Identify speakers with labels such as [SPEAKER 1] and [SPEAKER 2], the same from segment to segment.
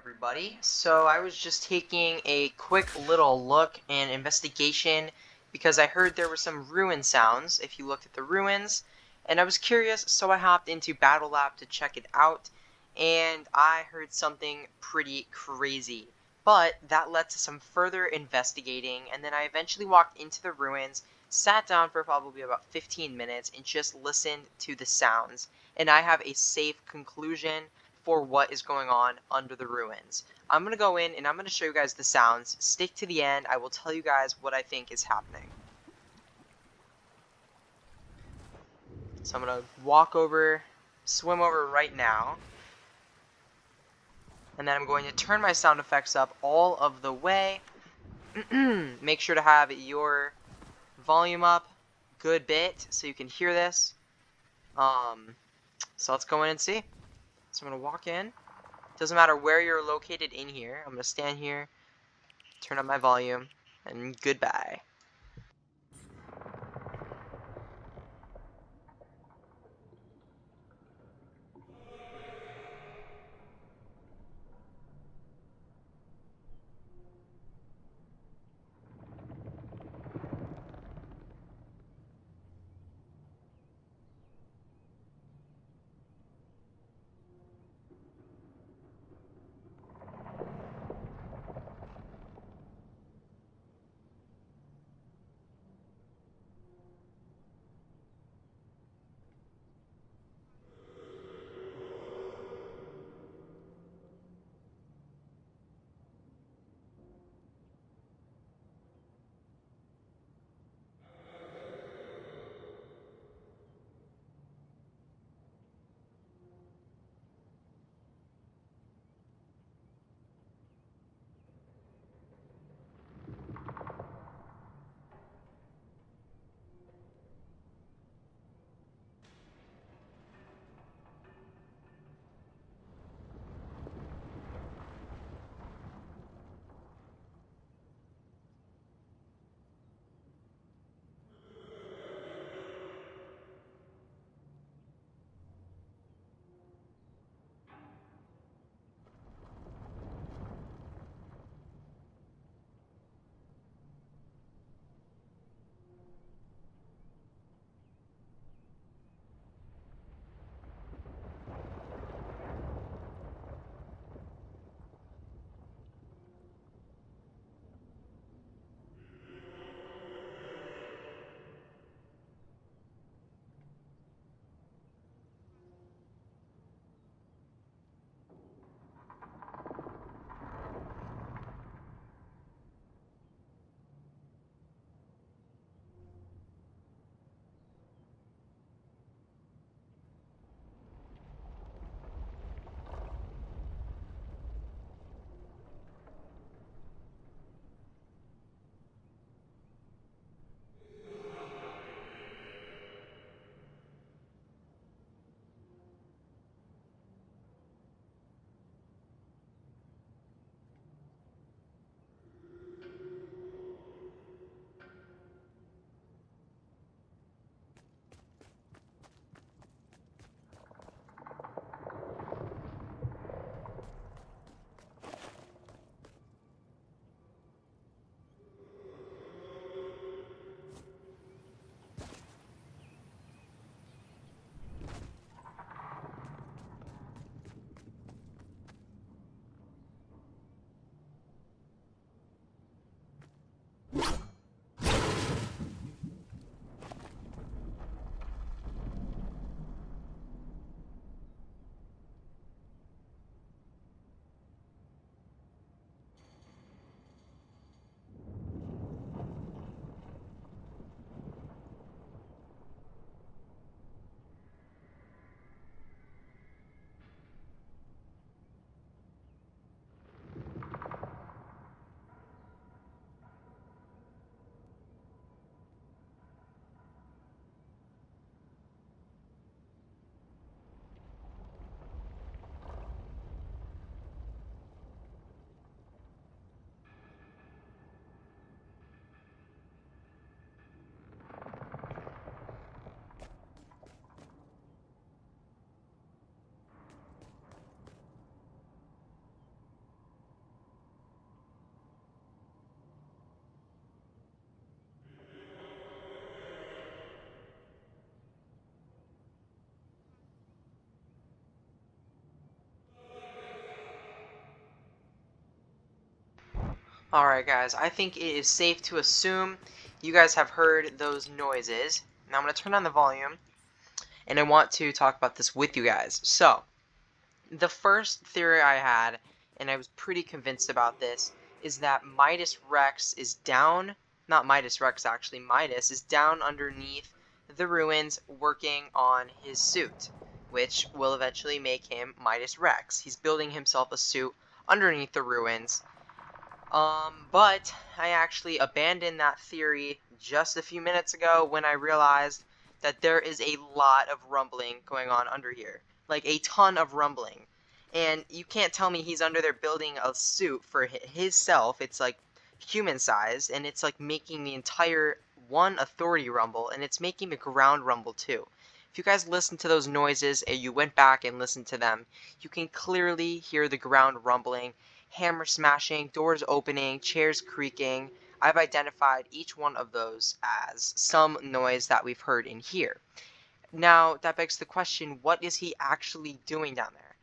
[SPEAKER 1] everybody. So I was just taking a quick little look and investigation because I heard there were some ruin sounds if you looked at the ruins, and I was curious, so I hopped into Battle Lab to check it out, and I heard something pretty crazy. But that led to some further investigating, and then I eventually walked into the ruins, sat down for probably about 15 minutes, and just listened to the sounds. And I have a safe conclusion for what is going on under the ruins. I'm going to go in and I'm going to show you guys the sounds. Stick to the end. I will tell you guys what I think is happening. So I'm going to walk over, swim over right now. And then I'm going to turn my sound effects up all of the way. Make sure to have your volume up a good bit so you can hear this. So let's go in and see. So I'm going to walk in. Doesn't matter where you're located in here. I'm going to stand here, turn up my volume, and goodbye. Alright guys, I think it is safe to assume you guys have heard those noises. Now I'm going to turn on the volume, and I want to talk about this with you guys. So, the first theory I had, and I was pretty convinced about this, is that Midas Rex is down, not Midas Rex actually, Midas is down underneath the ruins working on his suit, which will eventually make him Midas Rex. He's building himself a suit underneath the ruins. But I actually abandoned that theory just a few minutes ago when I realized that there is a lot of rumbling going on under here. Like, a ton of rumbling. And you can't tell me he's under there building a suit for his self. It's, like, human-sized, and it's, like, making the entire one authority rumble, and it's making the ground rumble, too. If you guys listen to those noises, and you went back and listened to them, you can clearly hear the ground rumbling, hammer smashing, doors opening, chairs creaking. I've identified each one of those as some noise that we've heard in here. Now, that begs the question, what is he actually doing down there?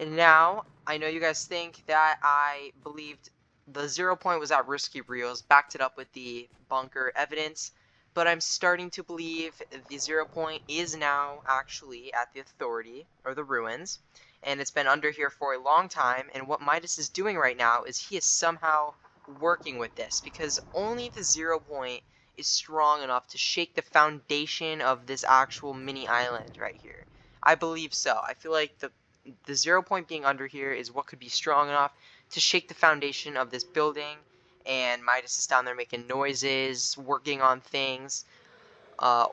[SPEAKER 1] And now, I know you guys think that I believed the 0 point was at Risky Reels, backed it up with the bunker evidence, but I'm starting to believe the 0 point is now actually at the Authority, or the Ruins, and it's been under here for a long time, and what Midas is doing right now is he is somehow working with this, because only the 0 point is strong enough to shake the foundation of this actual mini island right here. I believe so. I feel like the 0 point being under here is what could be strong enough to shake the foundation of this building, and Midas is down there making noises, working on things,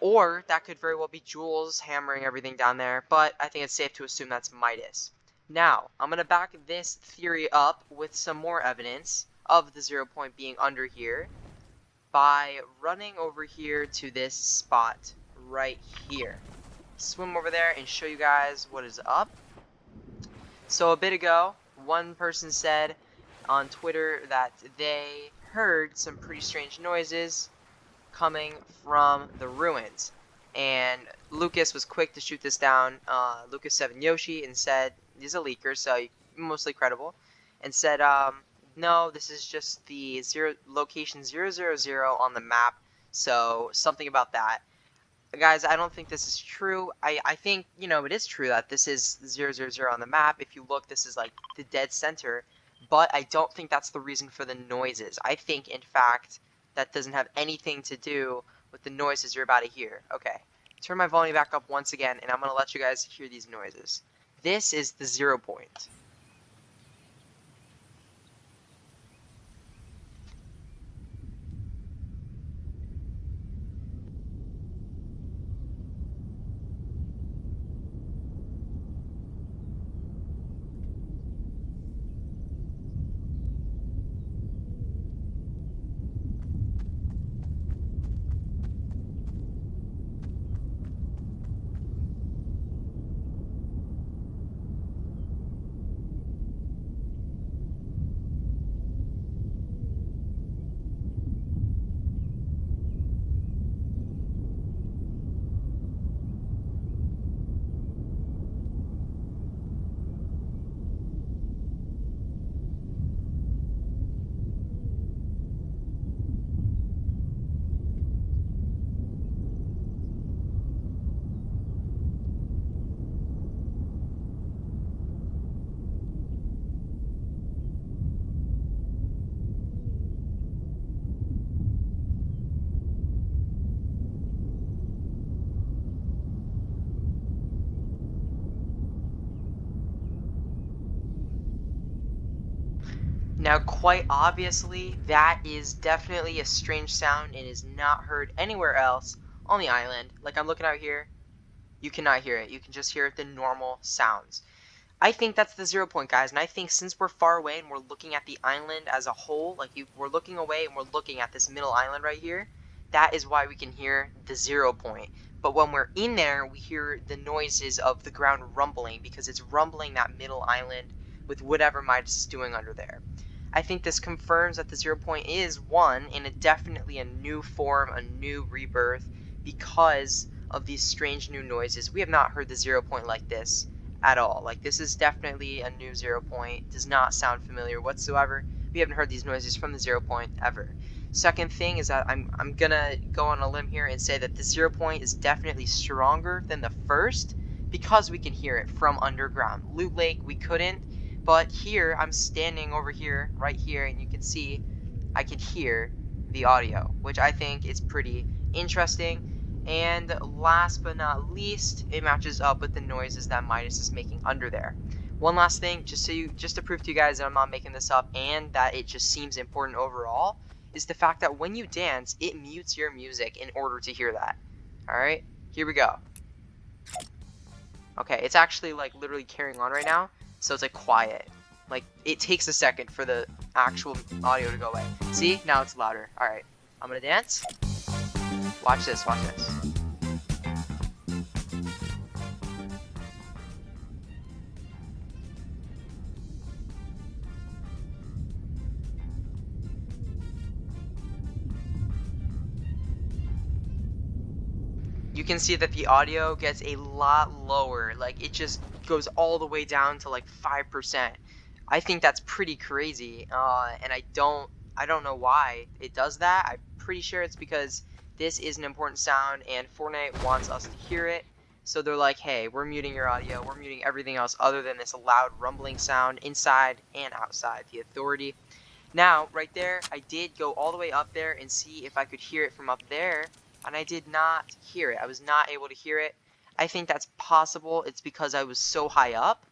[SPEAKER 1] or that could very well be Jules hammering everything down there, but I think it's safe to assume that's Midas. Now, I'm going to back this theory up with some more evidence of the 0 point being under here by running over here to this spot right here. Swim over there and show you guys what is up. So a bit ago, one person said on Twitter that they heard some pretty strange noises coming from the ruins. And Lucas was quick to shoot this down. Lucas7 Yoshi, and said, he's a leaker, so mostly credible, and said, no, this is just the location 000 on the map, so something about that. Guys, I don't think this is true. I think, it is true that this is 000 on the map. If you look, this is like the dead center, but I don't think that's the reason for the noises. I think, in fact, that doesn't have anything to do with the noises you're about to hear. Okay, turn my volume back up once again, and I'm going to let you guys hear these noises. This is the 0 point. Now, quite obviously, that is definitely a strange sound and is not heard anywhere else on the island. Like, I'm looking out here, you cannot hear it. You can just hear the normal sounds. I think that's the 0 point, guys, and I think since we're far away and we're looking at the island as a whole, like we're looking away and we're looking at this middle island right here, that is why we can hear the 0 point. But when we're in there, we hear the noises of the ground rumbling because it's rumbling that middle island with whatever Midas is doing under there. I think this confirms that the 0 point is, one, in definitely a new form, a new rebirth, because of these strange new noises. We have not heard the 0 point like this at all. Like, this is definitely a new 0 point. Does not sound familiar whatsoever. we haven't heard these noises from the 0 point ever. Second thing is that I'm gonna go on a limb here and say that the 0 point is definitely stronger than the first because we can hear it from underground. Loot Lake, we couldn't, but here, I'm standing over here, right here, and you can see I can hear the audio, which I think is pretty interesting. And last but not least, it matches up with the noises that Midas is making under there. One last thing, just to prove to you guys that I'm not making this up and that it just seems important overall, is the fact that when you dance, it mutes your music in order to hear that. Alright, here we go. Okay, it's actually like literally carrying on right now, so it's like quiet. Like, it takes a second for the actual audio to go away. See? Now it's louder. Alright, I'm gonna dance. Watch this, watch this. You can see that the audio gets a lot lower. Like, it just goes all the way down to like 5%. I think that's pretty crazy, and I don't know why it does that. I'm pretty sure it's because this is an important sound, and Fortnite wants us to hear it. So they're like, hey, we're muting your audio. We're muting everything else other than this loud rumbling sound inside and outside the authority. Now, right there, I did go all the way up there and see if I could hear it from up there, and I did not hear it. I was not able to hear it. I think that's possible. It's because I was so high up.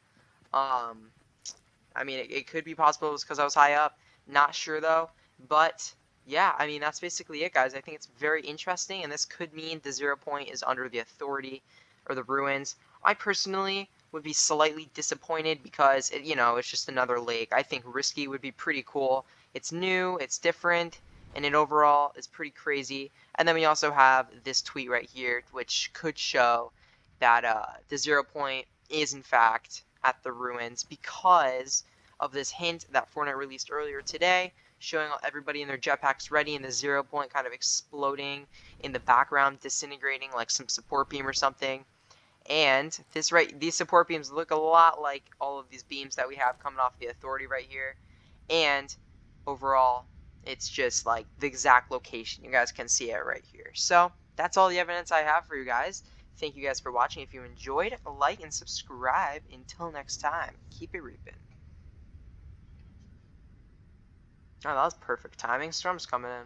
[SPEAKER 1] I mean, it could be possible it was because I was high up. Not sure, though. But, yeah, I mean, that's basically it, guys. I think it's very interesting, and this could mean the 0 point is under the authority or the ruins. I personally would be slightly disappointed because, you know, it's just another lake. I think Risky would be pretty cool. It's new, it's different, and it overall is pretty crazy. And then we also have this tweet right here, which could show that the 0 point is, in fact, at the ruins because of this hint that Fortnite released earlier today, showing everybody in their jetpacks ready and the 0 point kind of exploding in the background, disintegrating like some support beam or something. And these support beams look a lot like all of these beams that we have coming off the authority right here. And overall, it's just like the exact location. You guys can see it right here. So that's all the evidence I have for you guys. Thank you guys for watching. If you enjoyed, like and subscribe. Until next time, keep it reaping. Oh, that was perfect timing. Storm's coming in.